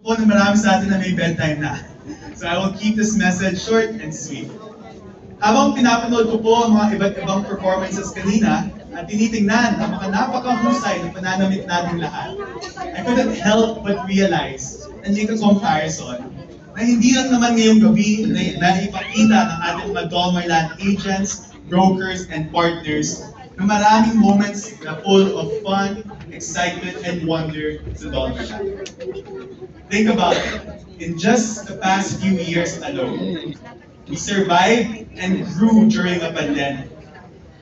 Po na marami sa atin na may bedtime na. So I will keep this message short and sweet. Habang pinapanood ko po ang mga iba't ibang performances kanina at tinitingnan ang mga napakahusay na pananamit natin lahat, I couldn't help but realize and make a comparison na hindi lang naman ngayong gabi na ipakita ng ating mga Dolmarland agents, brokers, and partners na maraming moments na full of fun, excitement, and wonder sa Dolmarland. Think about it. In just the past few years alone, we survived and grew during a pandemic.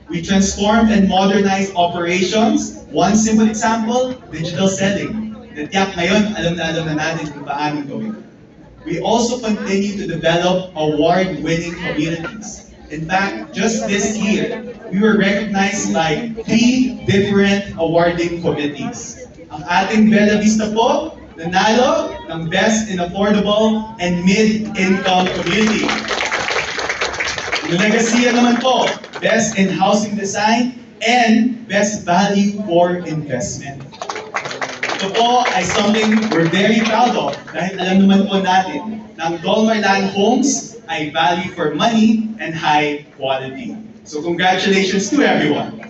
We transformed and modernized operations. One simple example, digital selling. Natiyak ngayon, alam na natin kung paano gawin. We also continue to develop award-winning communities. In fact, just this year, we were recognized by 3 different awarding committees. Ang ating Bella Vista po, nanalo ng Best in Affordable and Mid-Income Community. Yung Legacia naman po, Best in Housing Design and Best Value for Investment. Ito po ay something we're very proud of dahil alam naman po natin na ang Dolmarland Homes ay value for money and high quality. So congratulations to everyone.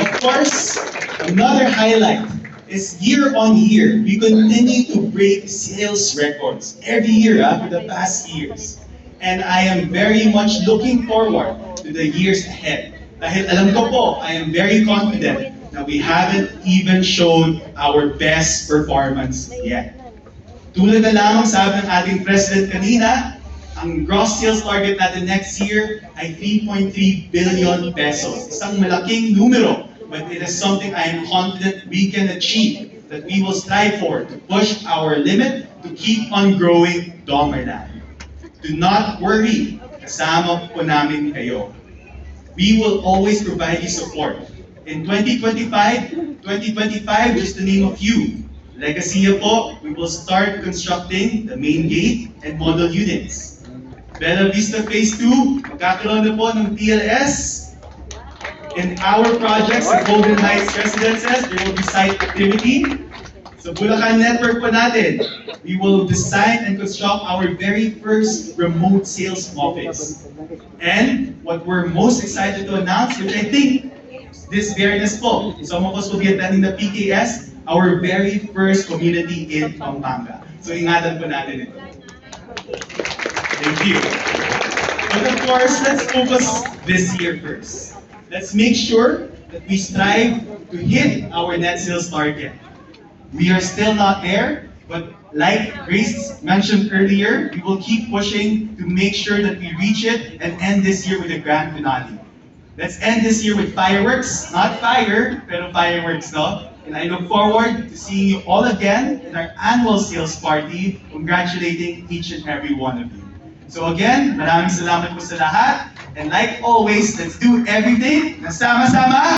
Of course, another highlight is year on year, we continue to break sales records every year for the past years. And I am very much looking forward to the years ahead. Dahil alam ko po, I am very confident na we haven't even shown our best performance yet. Tulad na lamang sabi ng ating President kanina, ang gross sales target natin next year ay 3.3 billion pesos. Isang malaking numero, but it is something I am confident we can achieve, that we will strive for, to push our limit, to keep on growing Dolmarland. Do not worry, kasama po namin kayo. We will always provide you support. In 2025, just to name a few, Legacia po, we will start constructing the main gate and model units. Bella Vista Phase 2, magkakaroon na po ng PLS. In our projects, sa Golden Heights Residences, there will be site activity. Sa Bulacan Network po natin, we will design and construct our very first remote sales office. And what we're most excited to announce, which I think this fairness po, some of us will be attending the PKS, our very first community in Pampanga. So ingatan po natin ito. Thank you. But of course, let's focus this year first. Let's make sure that we strive to hit our net sales target. We are still not there, but like Grace mentioned earlier, we will keep pushing to make sure that we reach it and end this year with a grand finale. Let's end this year with fireworks, not fire, pero fireworks, no? And I look forward to seeing you all again in our annual sales party, congratulating each and every one of you. So again, maraming salamat po sa lahat. And like always, let's do everything na sama-sama.